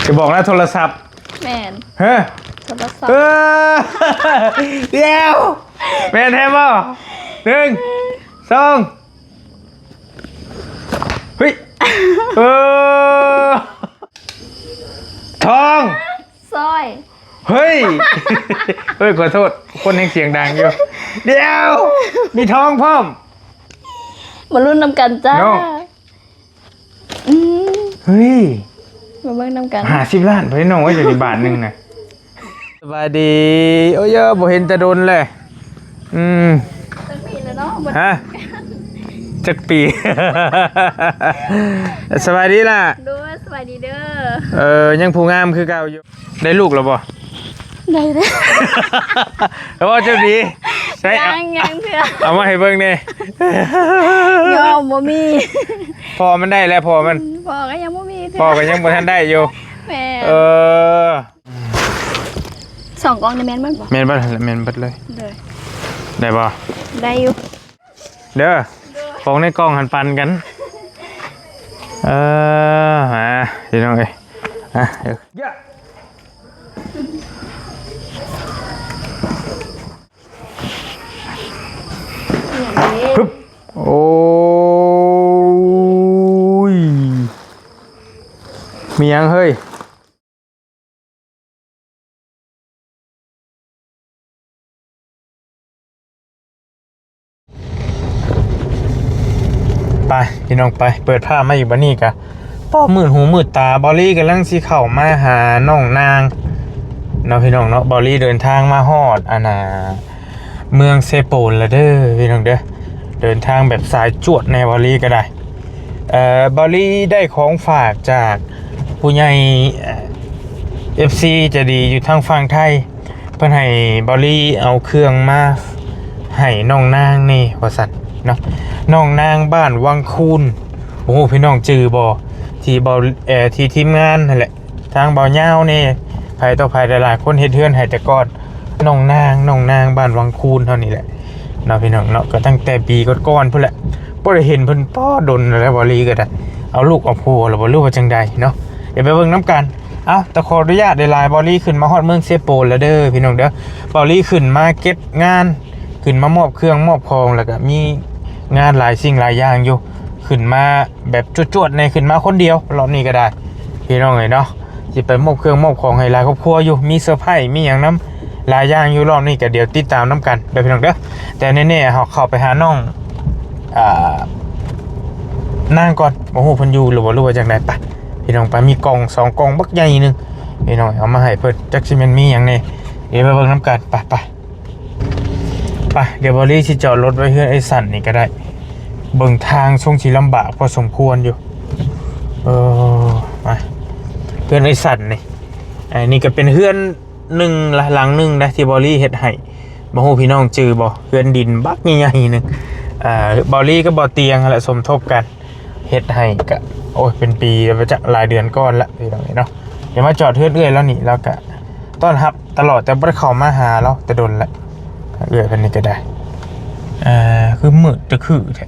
จะบอกนะโทรศัพท์แมนเฮ้ยโทรศัพท์เดี๋ยวแมนแทมบ่1 2เฮ้ยทองสร้อยเฮ้ยขอโทษคนยังเสียงดังอยู่เดี๋ยวมีทองพร้อมมารุ่นนำกันจ้าเฮ้ยมาเบิ่งนำกัน50 ล้านไปน้องไว้อยู่ในบาทนึงนะสบายดีโอ้ยบ่เห็นจะโดนเลยจักปีแล้วเนาะฮะจักปีสบายดีล่ะด้วยสบายดีเด้อยังผู้งามคือเก่าอยู่ได้ลูกแล้วบ่ได้แล้วแล้วว่าเจ้าดีใช่ยังเพื่อเอามาให้เบิ่งนี่ยอมบ่มีพอมันได้แล้วพอมันพอก็ยังบ่มีพอก็ยังบ่ทันได้อยู่แม่2 กล่องในแม่นบ่แม่นบ่แม่นเบิดเลยได้บ่ได้อยู่เด้อของในกล่องหันปันกันพี่น้องเอ้ยเดี๋ยวปึ๊บโอ้ยมียังเฮ้ยไปพี่น้องไปเปิดผ้ามาอีกบ้านี่กะป้อมืดหูมืดตาบอลลี่กำลังสีเข่ามาหาน้องนางเนาะพี่น้องเนาะบอลลี่เดินทางมาฮอดเมืองเซโปนละเด้อพี่น้องเด้อเดินทางแบบสายจวดในบอลลี่ก็ได้บอลลี่ได้ของฝากจากผู้ใหญ่FC จะดีอยู่ทางฝั่งไทยเพื่อนให้บอลลี่เอาเครื่องมาให้น้องนางนี่ว่าสัตว์เนาะน้องนางบ้านวังคูนโอ้โหพี่น้องจือบ่ที่บอที่ทีมงานนั่นแหละทางบ่อเย้านี่ภายต่อภายหลายๆคนเฮ็ดเทือนให้แต่ก่อนน้องนางบ้านวังคูนเท่านี้แหละเนาะพี่น้องเนาะก็ตั้งแต่ปีก่อนๆพุ่นแหละบ่ได้เห็นเพิ่นป้อดนแล้วบ่ลีก็ได้เอาลูกเอาผัวแล้วบ่รู้ว่าจังใดเนาะเดี๋ยวไปเบิ่งน้ำกันแต่ขออนุญาตได้ลายบอลลี่ขึ้นมาฮอดเมืองเซโปนแล้วเด้อพี่น้องเด้อบอลลี่ขึ้นมาเก็บงานขึ้นมามอบเครื่องมอบของแล้วก็มีงานหลายสิ่งหลายอย่างอยู่ขึ้นมาแบบจวดๆในขึ้นมาคนเดียวรอบนี้ก็ได้พี่น้องเอ้ยเนาะสิไปมอบเครื่องมอบของให้หลายครอบครัวอยู่มีเซอร์ไพรส์มีหยังนำหลายอย่างอยู่รอบนี้ก็เดี๋ยวติดตามน้ำกันเด้อพี่น้องเด้อแต่แน่ๆเฮาเข้าไปหาน้องนางก่อนโอ้โหเพิ่นอยู่หรือบ่รู้ว่าจังได๋ปะพี่น้องไปมีกล่อง2 กล่องบักใหญ่นึงพี่น้องเอามาให้เพิ่นจักสิแม่นมีหยังแน่เดี๋ยวไปเบิ่งน้ำกันไปเดี๋ยวบอลลี่สิจอดรถไว้เพื่อไอ้สันนี่ก็ได้เบิ่งทางช่วงสิลำบากพอสมควรอยู่มาเพื่อนไอ้สันนี่ก็เป็นเพื่อนหลังนึงนะที่บอลลี่เฮ็ดให้บ่ฮู้พี่น้องจือบ่เพื่อนดินบักใหญ่ๆนึงบอลลี่ก็บ่เตียงแหละสมทบกันเฮ็ดให้ก็โอ้ยเป็นปีแล้วจะหลายเดือนก่อนละพี่น้องเนาะเดี๋ยวมาจอดเทื่อเอื้อยแล้วนี่แล้วก็ต้อนรับตลอดแต่บ่ได้เข้ามาหาเราแต่โดนละเอื้อยเพิ่นนี่ก็ได้คือมืดจะคือแท้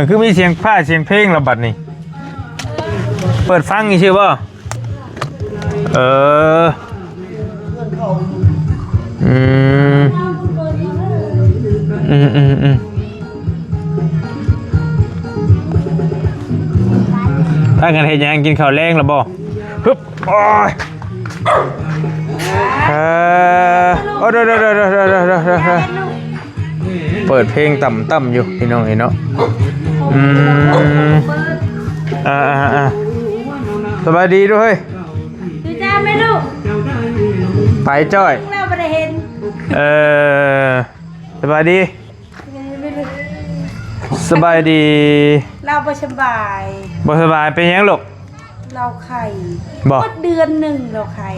คือมีเสียงผ้าเสียงเพลงระบัดนี่เปิดฟังอีกชื่อป่ะถ้ากันเห็นยังกินข้าวแรงหรือบ่ฮึบโอ้ยโอ้เดี๋ยวเปิดเพลงต่ำๆอยู่พี่น้องเนาะสบายดีด้วยดูจ้าไหมลูกไปจ้อยเราไม่ได้เห็นสบายดีเราบ่สบายเป็นยังลูกเราไข่บ่เดือนหนึ่งเราไข่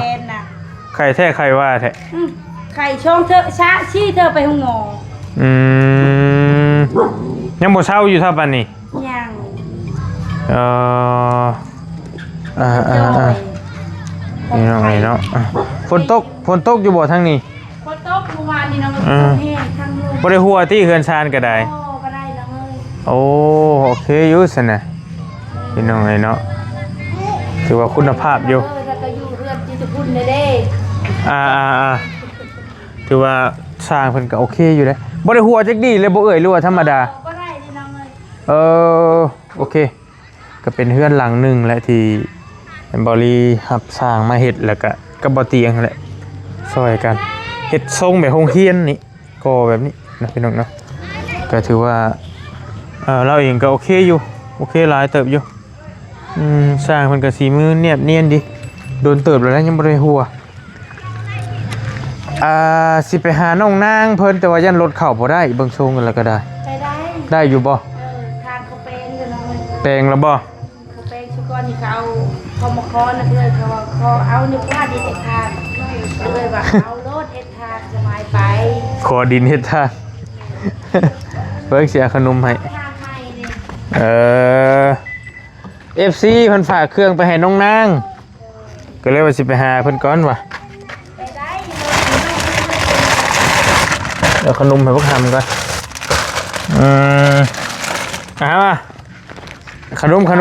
แทนนะไข่แท้ไข่ว่าแท้ไข่ช่องเธอช้าชี้เธอไปห้องหมอยังบ่เช่าอยู่ท่าปันนี่ยังนี่น้องเนาะฝนตกอยู่บ่ทางนี้ฝนตกเมื่อวานนี้น้องแห้งทั้งลูก บ่ได้หัวที่เฮือนชานก็ได้ โอ้ก็ได้น้องเอ้ย โอ้โอเคอยู่ซั่นน่ะพี่น้องเอ้ยเนาะถือว่าคุณภาพอยู่ แล้วก็อยู่เรือนที่จะพุ่นได้เด้ ถือว่าสร้างเพิ่นก็โอเคอยู่เด้บ่ได้หัวจักดีเลยบ่เอ่ยหรือว่าธรรมดา ก็ได้ที่น้องเอ้ย โอเคก็เป็นเฮือนหลังหนึงแหละที่บริรับสร้างมาเฮ็ดแล้วก็กับบ่เตียงนั่นแหละซอยกันเฮ็ดทรงแบบโรงเรียนนี่ก่อแบบนี้นะพี่น้องเนาะก็ถือว่าเราเองก็โอเคอยู่โอเคหลายเติบอยู่สร้างเพิ่นก็สีมือเนียนดีโดนเติบแล้วนะยังบ่ได้หัวสิไปหาน้องนางเพิ่นแต่ว่ายันรถเข้าบ่ได้เบิ่งทรงกันแล้วก็ได้ ไปได้ ได้อยู่บ่ ทางเขาเป็นอยู่น้องเอ้ย แปลงแล้วบ่ เขาเป็นชุกรที่เขามาคอนะเพื่อนเขาเอานิ้วพลาดดีแต่ทางเลยว่าเอาโลดเอ็ดทางสบายไป ขอดินเฮ็ดทาง เบิ่งเสียขนมให้ ทางให้นี่ FC เพิ่นฝากเครื่องไปให้น้องนางก็เลยว่าสิไปหาเพิ่นก่อนว่ะ ไปได้ เดี๋ยวขนมให้พวกทำก่อนว่ะขนม ขอ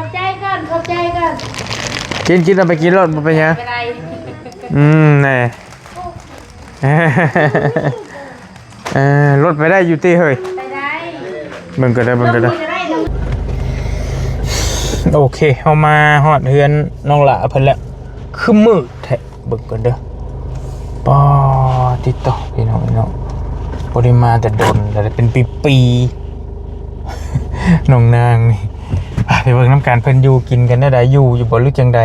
บใจกันกินเอาไปกินรถบ่เป็นหยัง ไปได้ แน่ รถไปได้อยู่ติเฮ้ย ไปได้ เบิ่งก็ได้ ไปได้ โอเคเฮามาฮอดเฮือนน้องหละเพิ่นแล้วคือมืดแท้เบิ่งก่อนเด้อปอติดต่อพี่น้องเนาะบ่ได้มาแต่ดนแต่เป็นปีๆ น้องนางนี่ไปเบิ่งน้ำกันเพิ่นอยู่กินกันได้อยู่บ่หรือจังใด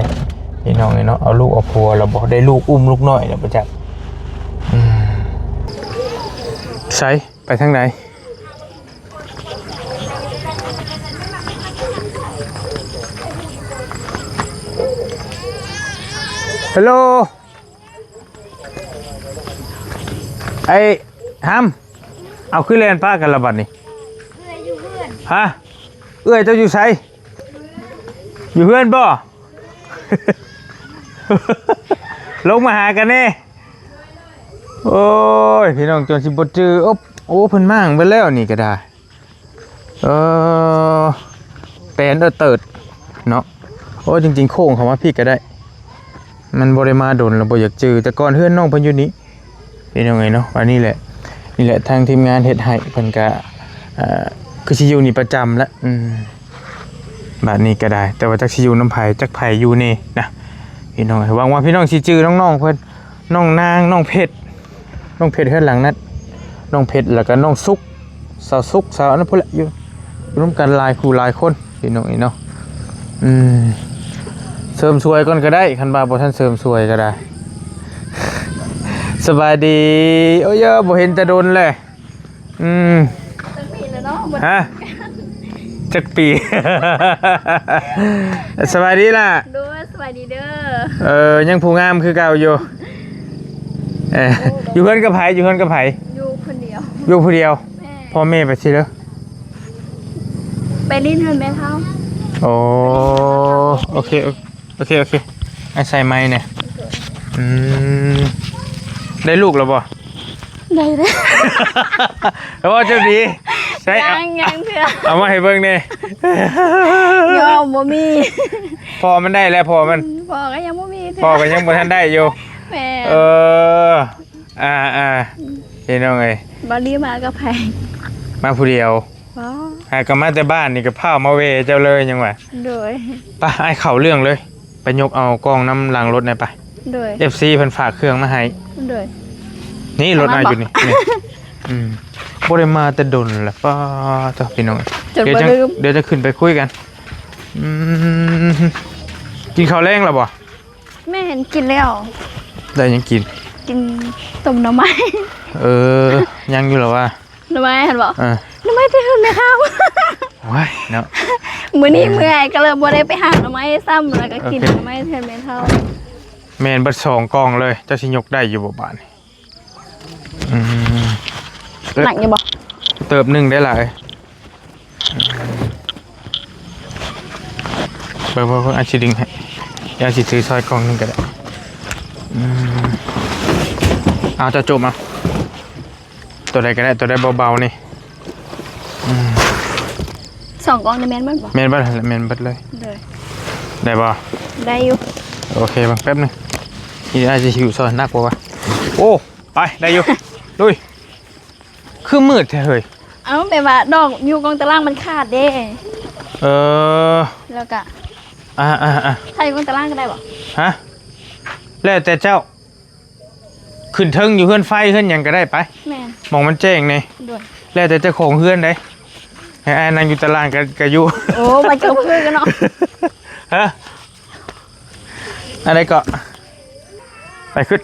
พี่น้องเนาะเอาลูกเอาผัวแล้วบ่ได้ลูกอุ้มลูกน้อยแล้วบ่จักใส่ไปทางไหนฮัลโหลไอ้ฮัมเอาขึ้นเรียนป้ากันละบัดนี่ฮะเอ้ยเจ้าอยู่ไสอยู่เพื่อนบ่ ลงมาหากันแน่โอ้ยพี่น้องจนสิบ่จือโอ้เพิ่นมั่งไปแล้วนี่ก็ได้เป็นเติดเนาะโอ้จริงๆโค้งเขามาพี่ก็ได้มันบ่ได้มาโดนแล้วบ่อยากจือแต่ก่อนเฮือนน้องเพิ่นอยู่นี้เป็นยังไงเนาะอันนี้แหละทางทีมงานเฮ็ดให้เพิ่นก็คือสิอยู่นี่ประจำแล้วบัดนี้ก็ได้แต่ว่าจักสิอยู่น้ำไผจักไผอยู่นี่นะพี่น้องหวังว่าพี่น้องสิจือน้องๆเพิ่นน้องนางน้องเพชรเฮือนหลังนั้นน้องเพชรแล้วก็น้องสุกสาวนั้นพุ่นแหละอยู่ร่วมกันหลายคู่หลายคนพี่น้องเนาะเสริมสวยก่อนก็ได้คันบ่าบ่ทันเสริมสวยก็ได้ สบายดีโอ้ยบ่เห็นแต่โดนเลยตั้งปีแล้วเนาะ ฮะจักปี สบายดีล่ะ ด้วยสวัสดีเด้อ ยังผู้งามคือเก่าอยู่อยู่เพื่อนกับไผอยู่คนเดียวอยู่ผู้เดียวพ่อแม่ไปสิเด้อ ไปลิ้นเฮือนแม่เฒ่า โอเคไอ้ใส่ไม้เนี่ยได้ลูกแล้วบ่ได้เลย แล้วว่าเจ้าดีใช่ยังเพื่อเอามาให้เบิ่งนี่ยอมบ่มี พอมันได้แล้วพอมัน พ่อก็ยังบ่มี พอก็ยังบ่ทันได้อยู่แม่พี่น้องเอ้ยบ่รีมากับไผมาผู้เดียวหากมาแต่บ้านนี่ก็พามาเวเจ้าเลยยังว่าโดยไปไอ้เข้าเรื่องเลยไปยกเอากองน้ำล้างรถหน่อยไปโดย FC เพิ่นฝากเครื่องมาให้โดยนี่รถน่าอยู่นี่บ่ได้มาแต่ดนแหละป้าเจ้าพี่น้องเดี๋ยวจะขึ้นไปคุยกันกินข้าวแรงแล้วบ่แม่เห็นกินแล้ว ได้ยังกินต้มหน่อไม้ยังอยู่เหรอวะหน่อไม้เห็นบ่หน่อไม้ที่ขึ้นไม่เข้าว้ายเนาะมื้อนี้เมื่อยก็เลยบ่ได้ไปหาหน่อไม้ซ้ำแล้วก็กินหน่อไม้แทนแม่เฒ่าแม่นเบิด2กองเลยเจ้าสิยกได้อยู่บ่บาดนี่หนักอยู่บ่เติบ1ได้หลายเบิ่งอาชีดึงให้ยาสิซื้อซอยกองนึงก็ได้เอาจะจบมา ตัวใดก็ได้ตัวใดเบาๆนี่ 2กล่องได้แม่นบ่ แม่นเบิดแม่นเบิดเลย เลย ได้บ่ ได้อยู่ โอเคบังแป๊บนึงนี่อาจจะหิวซอยนักกว่าวะโอ้ไปได้อยู่ ลุยคือมืดแท้เฮ้ย เอาแปลว่าดอกอยู่กองตารางมันขาดเด้ เออ แล้วก็ อ่ะ ถ้าอยู่กองตารางก็ได้บ่ ฮะแล้วแต่เจ้าขึ้นเทิงอยู่เฮือนไฟเฮือนหยังก็ได้ไป แม่น มองมันแจ้งนี่ ด้วย แล้วแต่เจ้าของเฮือนได้ให้อ้ายนั่งอยู่ตารางก็อยู่ โอ้มาเจอเพื่อนกันเนาะ ฮะอะไรก็ไปขึ้น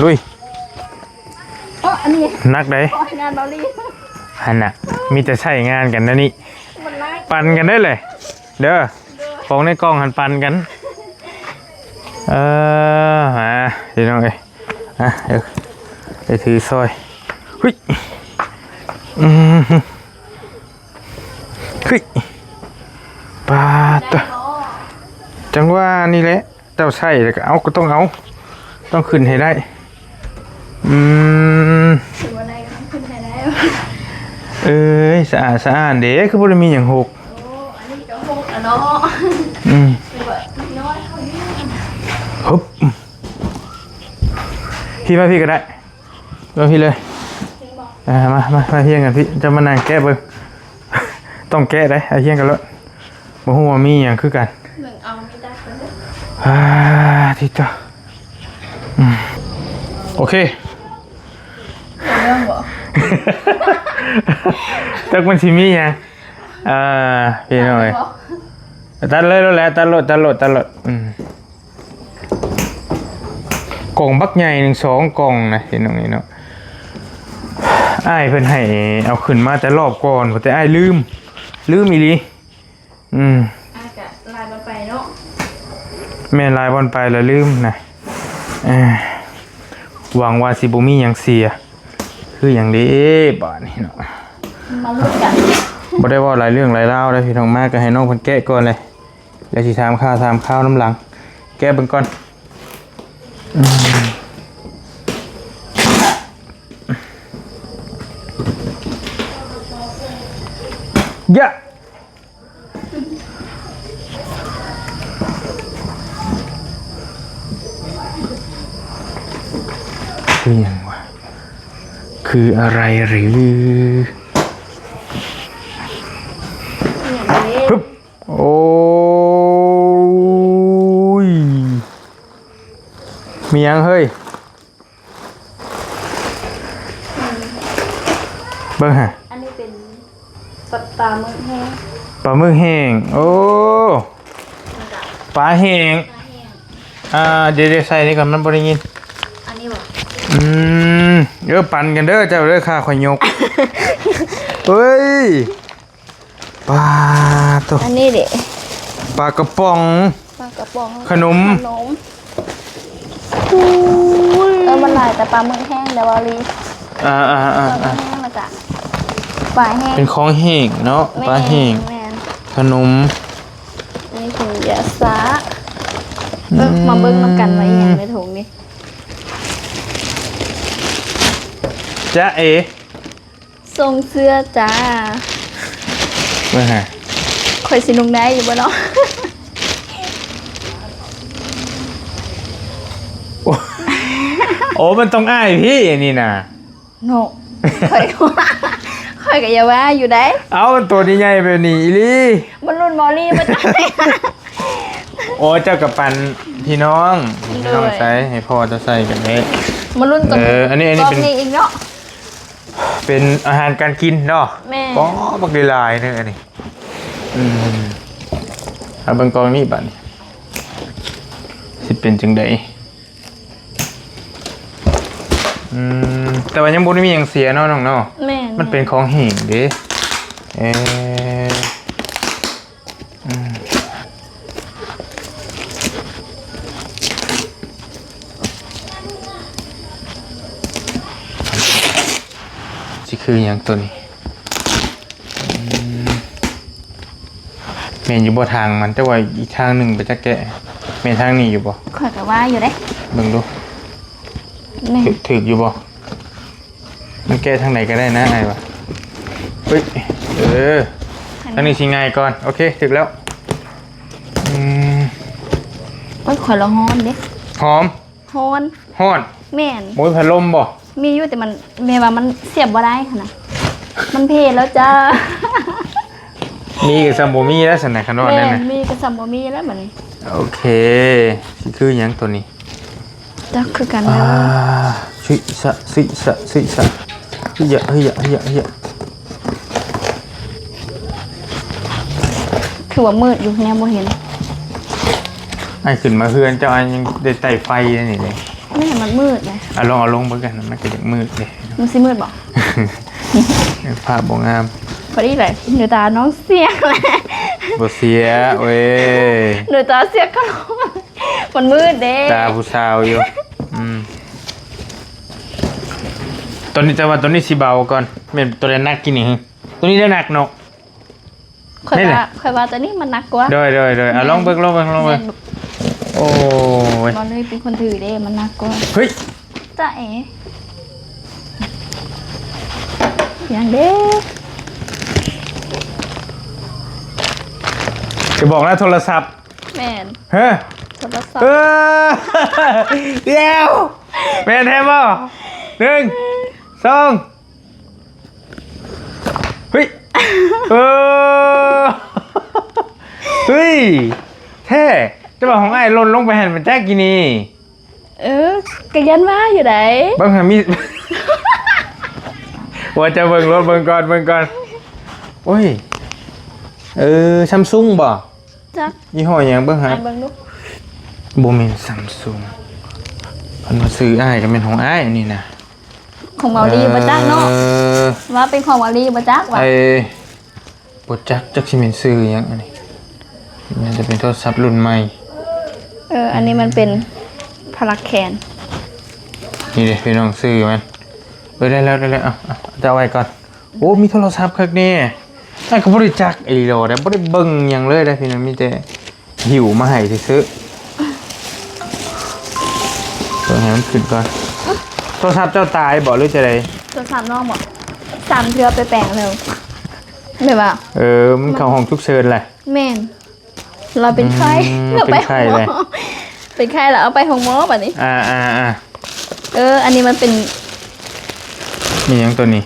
ลุย อันนี้ นักได้ ขอให้งานเบาลี หันน่ะมีแต่ใช้งานกันนะนี่ มันไล่ ปันกันได้เลยเด้อของในกล้องหันปันกันมาพี่น้องเอ้ยเดี๋ยวไปถือซอยเฮ้ยเฮ้ยปาตะจังว่านี่แหละเจ้าใช่ก็เอาก็ต้องเอาต้องขึ้นให้ได้ถือว่าอะไรกันขึ้นไปแล้ว เอ้ยสะอาดเด้คือบ่ได้มีหยังหก โอ้อันนี้จะหกอ่ะเนาะถือว่าน้อยเขาเนี่ย ฮึบพี่มาพี่ก็ได้มาพี่เลยมาเฮียงกันพี่จะมานั่งแก้เบิ่งต้องแก้ได้ไอ้เฮียงกันแล้วบ่ฮู้ว่ามีหยังคือกัน เหมือนเอาไม่ได้เลย ที่จ้ะโอเค เรื่องบ่ ตักมันสิมีหยังพี่น้อยตัดเลยแล้วแหละตัดโลดกล่องบักใหญ่1 2กล่องนะพี่น้องนี่เนาะอ้ายเพิ่นให้เอาขึ้นมาแต่รอบก่อนแต่อ้ายลืมอีหลีอาจจะลายมันไปเนาะ แม่นลายบอลไปแล้วลืมนะหวังว่าสิบ่มีหยังเสียคืออย่างนี้บาดนี้เนาะ มาลุ้นกัน บ่ได้เว่าหลายเรื่องหลายราวได้พี่น้องมากก็ให้น้องเพิ่นแกะก่อนเลยแล้วสิถามข้าวน้ำหลังแกะเบิ่งก่อนยะคืออย่างวะคืออะไรหรือปึ๊บโอ้ยมียังเฮ้ยเบิ่งฮะ อันนี้เป็นปลาหมึกแห้ง ปลาหมึกแห้งโอ้ปลาแห้งเดี๋ยวใส่นี่ก่อนมันบ่ได้ยิน อันนี้บ่ เดี๋ยวปั่นกันเด้อเจ้าเด้อข้าข่อยยก เฮ้ยปลาตัว อันนี้เด็ ปลากระป๋อง ปลากระป๋อง ขนม มันหลายแต่ปลาหมึกแห้งเดี๋ยวบอลี อ่า ปลาหมึกแห้งมาจากปลาแห้ง เป็นของแห้งเนาะปลาแห้ง แม่น ขนม อันนี้ถุงยาซะมาเบิ้งน้ำกันไว้อย่างในถุงนี้ จ๊ะเอ ทรงเสื้อจ้า เบิ่งฮะ ข่อยสินุงได้อยู่บ่เนาะ โอ้มันต้องอ้ายพี่นี่น่ะ โนข่อยก็อย่าว่าอยู่ได้ เอาตัวนี้ใหญ่แบบนี้อีหลี มันรุ่นมอลี่มาจากไหน โอ้เจ้ากับปันพี่น้องใส่ให้พ่อจะใส่กันเด้ มันรุ่นกับ อันนี้ กล่อง เป็น นี้อีกเนาะ เป็นอาหารการกินเนาะ แม่ ป๋อบักดีลายเนี่ยอันนี้เอาเบิ่งกองนี้บัดนี้สิเป็นจังไดแต่ว่ายังบ่ได้มีหยังเสียเนาะน้องเนาะ แม่ มันเป็นของหิ่งเด้สิคือหยังตัวนี้แม่นอยู่บ่ทางมันแต่ว่าอีกทางหนึงไปจะแกะแม่นทางนี้อยู่บ่ ข่อยก็ว่าอยู่ได้ เบิ่งดู แม่ ถึกอยู่บ่ มันแก้ทางไหนก็ได้นะไอ้วะเฮ้ยทางนี้ชิงไงก่อนโอเคถึงแล้วโอ้ยข่อยละฮ้อนเด้ หอม ฮ้อน ฮอด แม่น โอ้ยพัดลมบ่ มีอยู่แต่มันแม่ว่ามันเสียบบ่ได้ค่ะนะมันเพลแล้วจ้า มีกับซัมโบมีแล้วสนายขนมได้ไหม มีกระสัมบ่มีแล้วบัดนี้ โอเคสิคือหยังตัวนี้ จักคือกันเด้อ สิสะเฮีย คือว่ามืดอยู่แนวบ่เห็น ไอ้ขึ้นมาเฮือนเจ้าอันยังได้ไต่ไฟนี่เลย ไม่เห็นมันมืดเลย ลองเอาลงเบิ่งกันมันก็ยังมืดเลย มันสิมืดบ่ ภาพบ่งาม พอดีเลยหนูตาน้องเสียงแหละ บ่เสียเว้ย หนูตาเสียงก็ร้องมันมืดเด้ ตาผู้สาวอยู่ตัวนี้แต่ว่าตัวนี้สิเบาก่อนแม่นตัวนี้หนักกินนี่ตัวนี้ได้หนักเนาะ ค่อยว่าตัวนี้มันหนักกว่า โดยลองเบิ่งโอ้ย บอลเลยเป็นคนถือเด้มันหนักกว่า เฮ้ย จ้าเอ๋อย่างเด้ จะบอกนะโทรศัพท์ แม่น เฮ้ย โทรศัพท์ เดี๋ยวแม่นแท้บ่1 2เฮ้ยเฮ้ยแท้จะบอกของไอ้หล่นลงไปหันมันแจ๊กกินนี่ กระยันว่าอยู่ไหน เบิ่งหามีว่าจะเบิ่งรถเบิ่งก่อนโอ้ยซัมซุงบ่ จัก ยี่ห้อหยังเบิ่งหา อ่านเบิ่งดู บ่แม่นซัมซุงเพิ่นมาซื้ออ้ายก็เป็นของอ้ายอันนี้นะ ของเมาลีบ่จักเนาะว่าเป็นของเมาลีบ่จักว่ะ บ่จักสิแม่นซื้อหยังอันนี้มันจะเป็นโทรศัพท์รุ่นใหม่ อันนี้มันเป็นพลักแคน นี่เด้พี่น้องซื้อมันได้แล้วเอาจะเอาไว้ก่อนโอ้มีโทรศัพท์คักแน่แต่ก็บ่ได้จักอีหลีโลได้บ่ได้เบิ่งหยังเลยได้พี่น้องมีแต่หิวมาให้ซื้อตัวให้มันขึ้นก่อนโทรศัพท์เจ้าตายบ่หรือจะได ตัวสามน้องบอก3เทื่อไปแปลงแล้วแบบว่า มันเข้าห้องฉุกเฉินแหละ แม่นเราเป็นไข้ เป็นไข้เลย เป็นไข้แล้วเอาไปห้องหมอแบบนี้ อันนี้มันเป็น มีหยังตัวนี้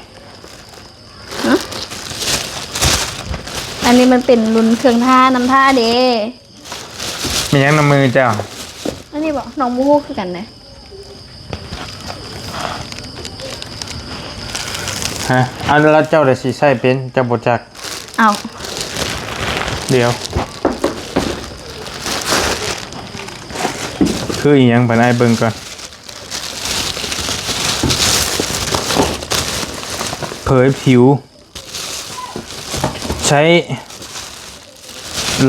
อันนี้มันเป็นรุ่นเครื่องท่าน้ำท่าเด้ มีหยังในมือเจ้า อันนี้บอกน้องมูฮูคือกันเลย ฮะอันแล้วเจ้าได้สิใช้เป็นเจ้าบ่จัก เอา เดี๋ยวคืออีหยังบัดนายเบิ่งก่อนเผยผิว ใช้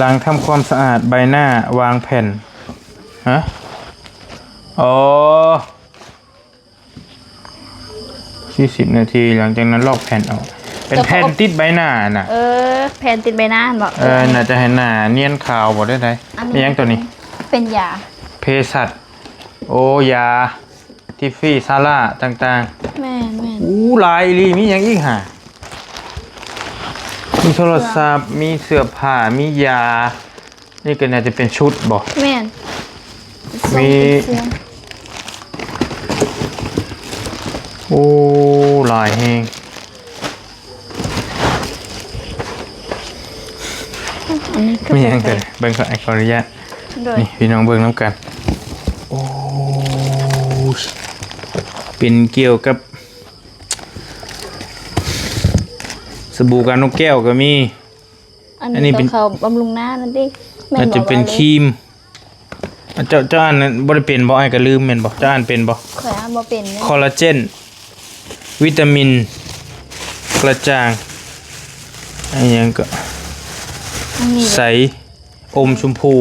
ล้างทำความสะอาดใบหน้าวางแผ่นฮะ40 นาทีหลังจากนั้นลอกแผ่นออกเป็นแผ่นติดใบหน้าน่ะ แผ่นติดใบหน้าบอก น่าจะเห็นหน้าเนียนขาวบ่ได้ไดมีหยังตัวนี้ เป็นยา เภสัชยาทิฟฟี่ซาร่าต่าง แม่น ๆหลายอีหลีมีหยังอีกหะมีโทรศัพท์มีเสื้อผ้ามียานี่ก็น่าจะเป็นชุดบ่ แม่น มี หลายแฮง อันนี้ก็ มีหยังกันเบิ่งขออนุญาต โดย นี่พี่น้องเบิ่งน้ำกันเป็นเกี่ยวกับสบู่กานกแก้วก็มี อันนี้เป็น ตัวเขาบำรุงหน้านั่นดิแม่ อาจ บ จะ อก เป็น ว่า ครีมเจ้าอ่านนั้นบ่ได้เป็นบ่ไอ้ก็ลืมแม่นบ่เจ้าอ่านเป็นบ่ ข่อยอ่านบ่เป็นเนี่ย คอลลาเจนวิตามินกระจ่างอันยังก็ อันนี้ ใสอมชมพู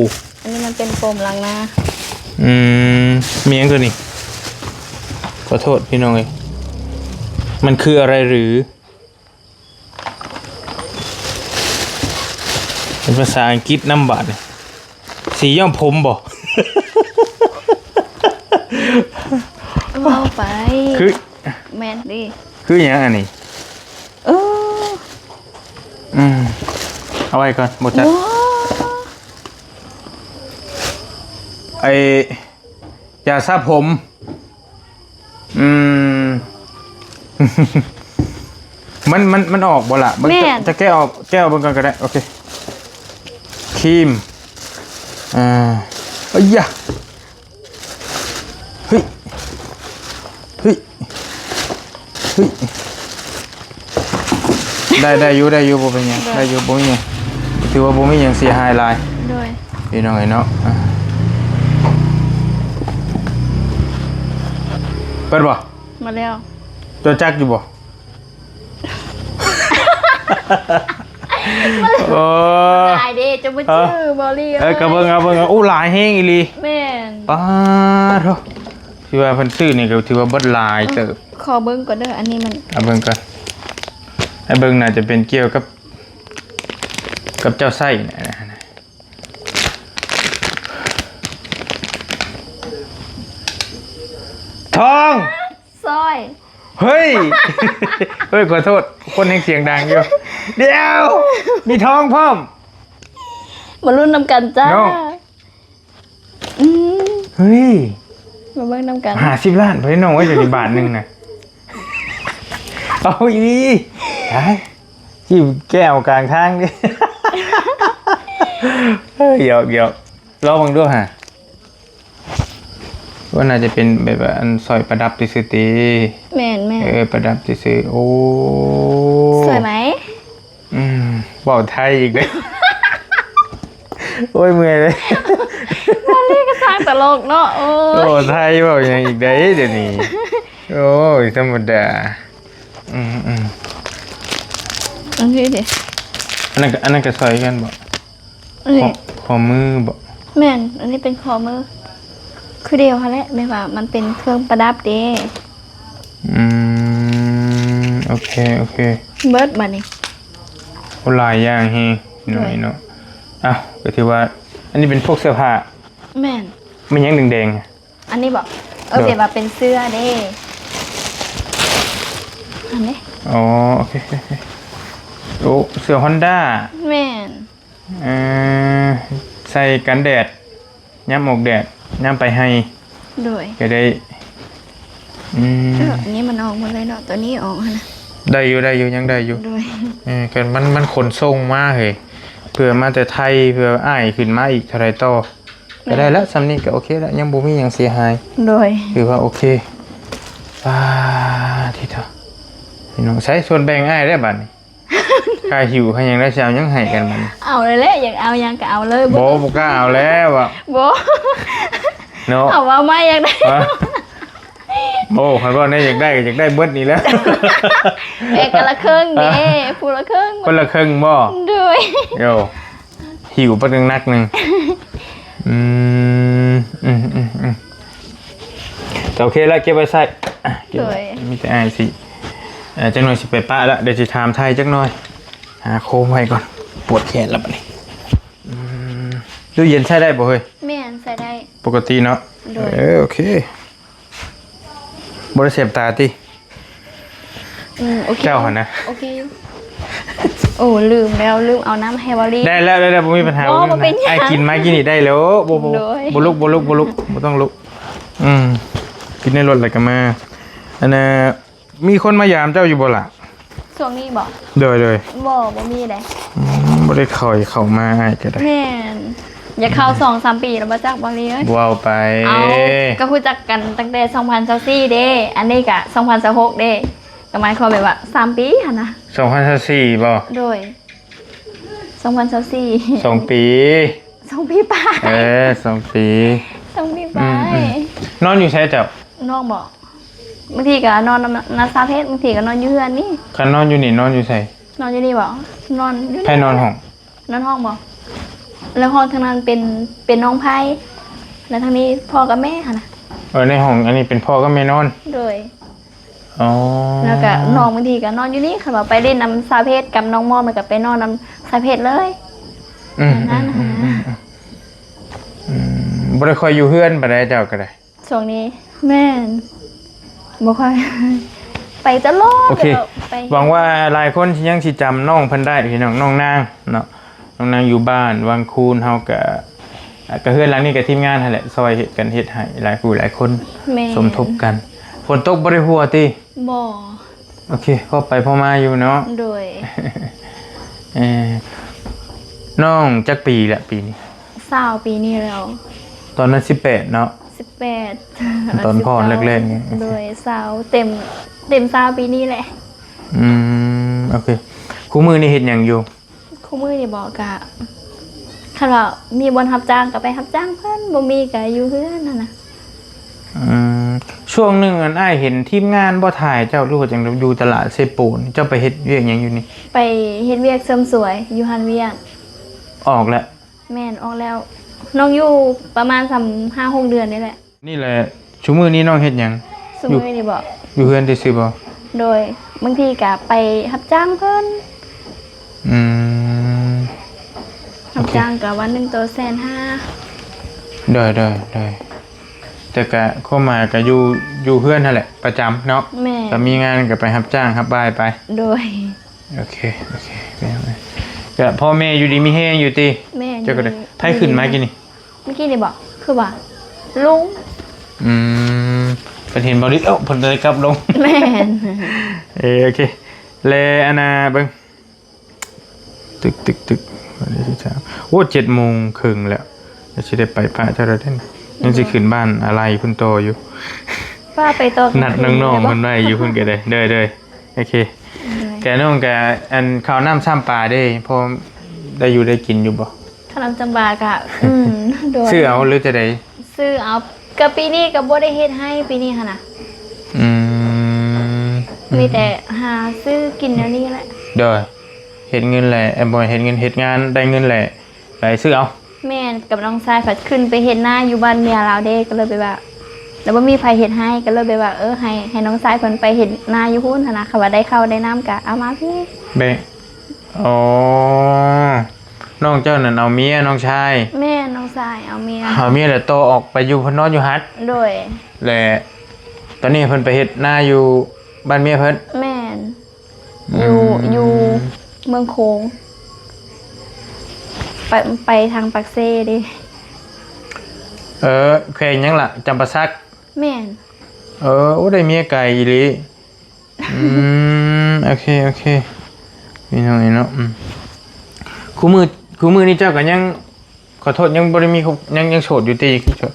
อันนี้มันเป็นโฟมล้างหน้า มีหยังตัวนี้ขอโทษพี่น้องเอ้ยมันคืออะไรหรือเป็นภาษาอังกฤษนำบัดเนี่ยสีย้อมผมบ่ เอาไป คือ แม่นดิ คืออย่างอันนี้ เออ เอาไว้ก่อนบ่จัด ว้าว ไอ้ยาสระผมมันออกบ่ล่ะจะแก้ออกเบิ่งก่อนก็ได้โอเคครีมเอ้ยยะเฮ้ยได้อยู่บ่เป็นหยังได้อยู่บ่มีหยังถือว่าบ่มีหยังเสียหายหลาย ด้วย พี่น้องไอ้เนาะเปิดบ่ มาแล้ว ตัวจักอยู่บ่โอ้ ตายเด้จะมาชื่อบอลลี่ กระเบิ่งอู้หลายแฮงอีหลี แม่น ป้าโธ่ที่ว่าเพิ่นซื้อนี่ก็ถือว่าเบิดหลายเติบ ขอเบิ้งก่อนเด้ออันนี้มัน เอาเบิ่งก่อนให้เบิ่งน่าจะเป็นเกี่ยวกับเจ้าไส้นะทอง ซอย เฮ้ย เฮ้ยขอโทษคนแห่งเสียงดังอยู่เดี๋ยวมีทองพร้อม มาลุ้นนำกันจ้า เนาะ อืม เฮ้ย มาเบิ้งนำกัน 50 ล้านเพิ่นน้องไว้อยู่ในบาทนึงน่ะเอาอีไอ้จิ้มแก้วกลางทางดิเฮ้ยเดี๋ยวรอบังด้วยฮะว่าน่าจะเป็นแบบว่าอันซอยประดับซื่อๆติ แม่น ประดับซื่อๆโอ้ สวยไหม เว้าไทยอีกเด้ โอ้ยเมื่อยเลย บอลลี่ก็สร้างตลกเนาะโอ้ โอ้ไทยเว้าหยังอีกได้เดี๋ยวนี้โอ้ยธรรมดาอันนี้ดิ อันนั้นก็ซอยกันบ่ อันนี้ ขอมือบ่ แม่นอันนี้เป็นคอมือคือเดียวค่ะแหละไม่ว่ามันเป็นเครื่องประดับเด้ โอเคเบิร์ดมานี่ หลายอย่างเฮหน่อยเนาะอ้าวก็ถือว่า อันนี้เป็นพวกเสื้อผ้า แม่น มันยังแดงๆอะ อันนี้บอกเดี๋ยวว่าเป็นเสื้อเด้อันนี้ อ๋อโอเคโอ้เสื้อ Honda แม่น ใส่กันแดดย้ำออกแดดย้ำไปให้ ด้วย ก็ได้อันนี้มันออกหมดเลยเนาะตัวนี้ออกนะ ได้อยู่ยังได้อยู่ ด้วย กันมันขนส่งมาเฮ้ยเพื่อมาแต่ไทยเพื่ออ้ายขึ้นมาอีกเท่าไรต่อก็ได้แล้วสำนี้ก็โอเคแล้วยังบ่มีหยังเสียหาย ด้วย ถือว่าโอเคที่เถอะพี่น้องใช้ส่วนแบ่งอ้ายได้บัดนี้ ค่าหิวค่ายังได้เช้ายังให้กันมัน เอาเลยแหละอยากเอายังก็เอาเลย บ่กล้าเอาแล้วอ่ะ บ่ เนาะ เอาว่าไม่อยากได้ โอ้คันว่าเนี่ยอยากได้เบิดนี่แล้ว แบ่งกันละครึ่งเด้ผู้ละครึ่ง คนละครึ่งบ่ ด้วย โยหิวปะนึงนักนึงแต่โอเคแล้วเก็บไว้ใส่มีแต่อ้ายสิจักหน่อยสิไปปะแล้วเดี๋ยวสิถามไทยจักหน่อยหาโคมไว้ก่อนปวดแขนแล้วบัดนี้ตู้เย็นใช้ได้บ่เฮ้ย แม่นใส่ได้ ปกติเนาะโอเคบ่ได้เสียบตาติ โอเค เจ้าหั่นนะ โอเคโอ้ลืมเอาน้ำให้บอลลี่ ได้แล้วบ่มีปัญหา บ่เป็นหยัง ไอ้กินกินนี่ได้แล้วบ่ลุกบ่ต้องลุกกินในรถอะไรกันมาอันน่ะมีคนมายามเจ้าอยู่บ่ล่ะ ช่วงนี้บอก เด้อ บ่มีเลย บ่ได้เข้ามาให้ก็ได้ แม่นอย่าเข้า2-3 ปีแล้วมาจากบอลลี่เอ้ย ว้าวไป เอาก็รู้จักกันตั้งแต่2024เด้อันนี้ก็2026เด้ก็หมายความแบบว่า3 ปีหั่นนะ 2024บ่ โดย2024 2 ปี 2 ปีไป 2 ปี 2 ปีไป นอนอยู่ใช่เจ้า น้องบอกบางทีก็นอนนาซาเพชรบางทีก็นอนอยู่เฮือนนี่ คันนอนอยู่นี่นอนอยู่ใส่ นอนอยู่นี่บอกนอนอยู่ ใครนอนห้อง นอนห้องบอกแล้วห้องทางนั้นเป็นน้องไพ่แล้วทางนี้พ่อกับแม่ค่ะนะ ในห้องอันนี้เป็นพ่อก็ไม่นอน โดย อ๋อ แล้วก็น้องบางทีก็นอนอยู่นี่ค่ะแบบไปเล่นน้ำซาเพชรกับน้องมอมันก็ไปนอนน้ำซาเพชรเลยนั่นนะคะ บ่ได้คอยอยู่เฮือนปานใดเจ้าก็ได้ ช่วงนี้แม่นบ่ค่อย ไปตลอด โอเค ไป หวังว่าหลายคนที่ยังสิจำน้องเพิ่นได้พี่น้องน้องนางเนาะน้องนางอยู่บ้านวังคูนเฮาก็เฮือนหลังนี้กับทีมงานนั่นแหละซอยเฮ็ดกันเฮ็ดให้หลายผู้หลายคน แม่ สมทบกันฝนตกบ่ได้หัวติ บ่ โอเคพอไปพอมาอยู่เนาะ โดย เออน้องจักปีแหละปีนี้ 20ปีนี้แล้ว ตอนนั้น18เนาะ 18 ตอนพ่อแรกๆเนี่ย โดย20เต็ม20ปีนี้แหละ โอเคคู่มือนี่เฮ็ดหยังอยู่ คู่มือนี่บอกกะคันว่ามีบนรับจ้างก็ไปรับจ้างเพิ่นบ่มีก็อยู่เฮือนนั่นน่ะ ช่วงหนึงอันอ้ายเห็นทีมงานบ่ถ่ายเจ้ารู้ว่าจังอยู่ตลาดเซปูนเจ้าไปเฮ็ดเวียกหยังอยู่นี่ ไปเฮ็ดเวียกเสริมสวยอยู่หันเวียก ออกแล้ว แม่นออกแล้ว น้องอยู่ประมาณ5-6 เดือนนี่แหละ นี่แหละชั่วมือนี้น้องเฮ็ดหยัง สมือนี่บอก อยู่เฮือนซื่อๆบ่ โดยบางทีก็ไปรับจ้างเพิ่น อืม รับจ้างก็วันหนึงตัว150,000 ได้แต่ก็เข้ามาก็อยู่เฮือนนั่นแหละประจำเนาะ แม่ ถ้ามีงานก็ไปรับจ้างรับบายไป โดย โอเคไปก็พ่อแม่อยู่ดีมีแฮงอยู่ติ แม่ เจ้าก็ได้ไทยขึ้นมากินนี่ เมื่อกี้นี่บอกคือว่าลุง เพิ่นเห็นบ่ดิเพิ่นเลยกลับลง แม่น โอเคแลอันน่ะเบิ่งตึกวันที่3โอ้7:30นแล้วจะสิได้ไปพระเจ้าได้นี่ยังสิขึ้นบ้านอะไรพุ่นโตอยู่ ป้าไปต่อ นัดน้องๆเพิ่นไว้อยู่พุ่นก็ได้เด้อโอเคแกน้องแกอันข้าวน้ำซ้ำปลาเด้พอได้อยู่ได้กินอยู่บ่ ขนมจำบากะโดย ซื้อเอาหรือจะได้ ซื้อเอากะปีนี้ก็บ่ได้เฮ็ดให้ปีนี้หั่นน่ะ อืม มีแต่หาซื้อกินแนวนี้แหละ เด้อเฮ็ดเงินแหละบ่เฮ็ดเงินเฮ็ดงานได้เงินแหละไปซื้อเอา แม่นกับน้องชายเขาขึ้นไปเฮ็ดหน้าอยู่บ้านเมียเราเด้ก็เลยไปว่าแล้วบ่มีไผเฮ็ดให้ก็เลยไปว่าให้น้องชายเพิ่นไปเฮ็ดหน้าอยู่พุ่นหั่นน่ะค่ะว่าได้ข้าวได้น้ำก็เอามาพี่ เบอ๋อน้องเจ้านั่นเอาเมียน้องชาย แม่น้องชายเอาเมีย เอาเมียแล้วโตออกไปอยู่พนนอนอยู่ฮัด โดย แหละตอนนี้เพิ่นไปเฮ็ดหน้าอยู่บ้านเมียเพิ่น แม่นอยู่เมืองโขงไปทางปักเซ่ดิ แขวงหยังล่ะจำปาสัก แม่น โอ้ได้เมียไก่อีหลีโอเคพี่น้องเนาะคู่มือนี่เจ้าก็ยังขอโทษยังบ่ได้มียังโสดอยู่ติคือโสด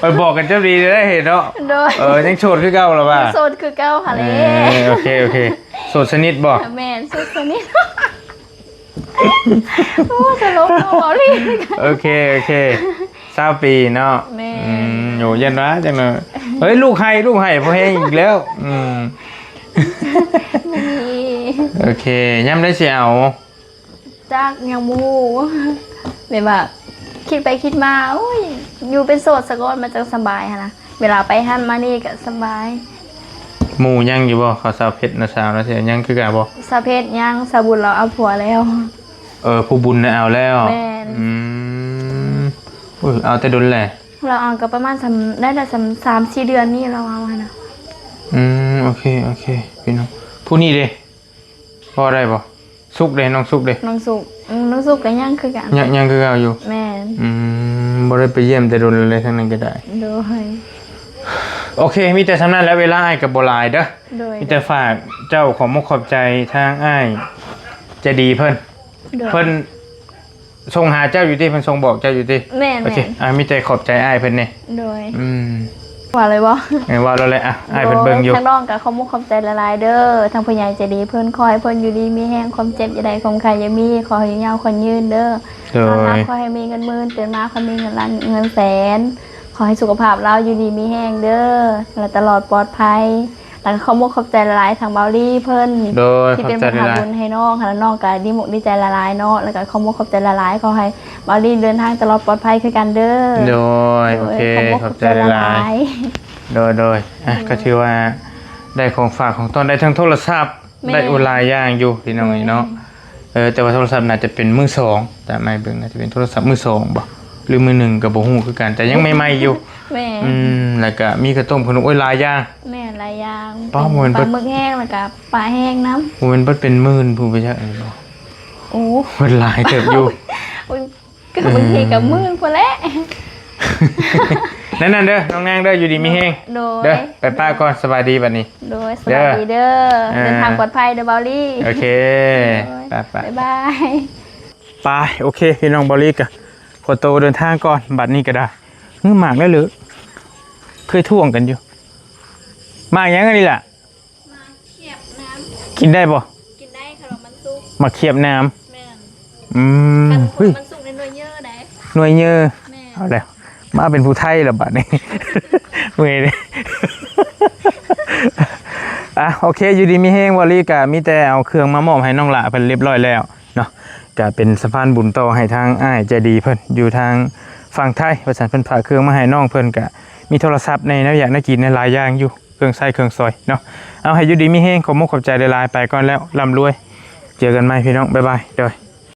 ไปบอกกันเจ้าดีได้เห็นเนาะ โดย ยังโสดคือเก่าหรอวะ โซนคือเก้าค่ะเลย โอเคโสดสนิทบ่ แม่นสุดสนิทโอ้ตลกเนาะบอลี่ โอเค20 ปีเนาะ แม่ โหยันวะจังเนาะเฮ้ยลูกให้พอแห้งอีกแล้วมี โอเคย่ำได้สิเอา จากยังมูแบบว่าคิดไปคิดมาโอ้ยอยู่เป็นโสดสะก่อนมันจะสบายค่ะนะเวลาไปหันมานี่ก็สบาย หมู่ยังอยู่บ่เขาสาวเพชรนะสาวนะเสียยังคือกันบ่ สะเพศยังสะบุญเราเอาผัวแล้ว ผู้บุญน่ะเอาแล้ว แม่น อุ้ยเอาแต่ดนแหละ เราเอาก็ประมาณได้แต่3-4 เดือนนี่เราเอาค่ะนะ โอเคพี่น้องผู้นี้เด้พอได้บ่สุกเด้น้องสุกเด้ น้องสุกก็ยังคือกัน ยังคือเอาอยู่ แม่น บ่ได้ไปเยี่ยมแต่ดนเลยทั้งนั้นก็ได้ โดย โอเคมีแต่สำนั้นแล้วเวลาอ้ายกับบหลายเด้อ โดย มีแต่ฝากเจ้าของมุกขอบใจทางอ้ายใจะดีเพิ่น โดย เพิ่นส่งหาเจ้าอยู่ที่เพิ่นส่งบอกเจ้าอยู่ที่ แม่น โอเคมีแต่ขอบใจอ้ายเพิ่นนี่ โดย ม ว่าเลยบ่ ไงว่าเราเลยอ้ายเพิ่นเบิ่งอยู่ ทางน้องกับขอมุกขอบใจละลายเด้อทางผู้ใหญ่ใจดีเพิ่นคอยเพิ่นอยู่ดีมีแห้งความเจ็บอย่าใดความใครอย่ามีขอให้ยาวคนยืนเด้อ โด ตอนรับขอให้มีเงินหมื่นตื่นมาขอให้มีเงินล้านเงินแสนขอให้สุขภาพเราอยู่ดีมีแห้งเด้อและตลอดปลอดภัยแล้วก็ขอมุกขอบใจละลายทางเบาลี่เพิ่น โดย ที่ ขอบ เป็น ใจ ผู้ หลาย ทำบุญให้น้องค่ะแล้วน้องก็ดีมุกดีใจละลายเนาะแล้วก็ขอมุกขอบใจละลายขอให้เบาลี่เดินทางตลอดปลอดภัยคือกันเด้อ โดยโอเค มุก ขอบใจหลายโดยก็ถือว่าได้ของฝากของตนได้ทั้งโทรศัพท์ แม่ ได้อุลายย่างอยู่พี่น้องเนาะแต่ว่าโทรศัพท์น่าจะเป็นมือสองแต่ไม่เบิ่งน่าจะเป็นโทรศัพท์มือสองบ่ หรือมือหนึ่งกับบ่ฮู้คือกันแต่ยังใหม่ๆอยู่ แม่ แล้วก็มีข้าวต้มขนมโอ้ยหลายอย่าง แม่หลายอย่าง ปลาหมึก ปลาหมึกแห้งแล้วก็ปลาแห้งน้ บ่แม่นเบิดเป็นหมื่นผู้ไปจักอันนี้บ่ ำโอ้ เบิดหลายเติบอยู่ ยก็บางทีกับมือพอแล้ว นั่นๆเด้อน้องนางเด้ออยู่ดีมีแฮง โดย เด้อไปป้าก่อนสบายดีบัดนี้ โดยสวัสดีเด้อ เด้อ เดินทางปลอดภัยเด้อบอลลี่ โอเค โดย ไป บ๊ายบาย ไปโอเคพี่น้องบอลลี่กะขอโตวเดินทางก่อนบัดนี้ก็ได้หมากได้หรือเคยท่วงกันอยู่หมากยังไงนี่ล่ะ มาเขียบน้ กินได้บ่ ำกินได้ขนมมันสุก หมากเขียบน้ แม่น ำ กันข เฮ้ น ย มมันสุกในหน่วยเยอะได้ หน่วยเยอะ แม่น เอาแล้วมาเป็นผู้ไทยแล้วบัดนี้ เมื่อยเลย อ่ะโอเคอยู่ดีมีแห้งวอลลี่กะมีแต่เอาเครื่องมามอบให้น้องหละเพิ่นเรียบร้อยแล้วเนาะก็เป็นสะพานบุญต่อให้ทางอ้ายใจดีเพิ่นอยู่ทางฝั่งไทยว่าซั่นเพิ่นฝากเครื่องมาให้น้องเพิ่นก็มีโทรศัพท์ในแนวอยากน่ากินในหลายอย่างอยู่เครื่องใช้เครื่องซอยเนาะเอาให้อยู่ดีมีแห้งขอบคุณขอบใจหลายๆไปก่อนแล้วร่ำรวยเจอกันใหม่พี่น้องบ๊ายบายเด้อ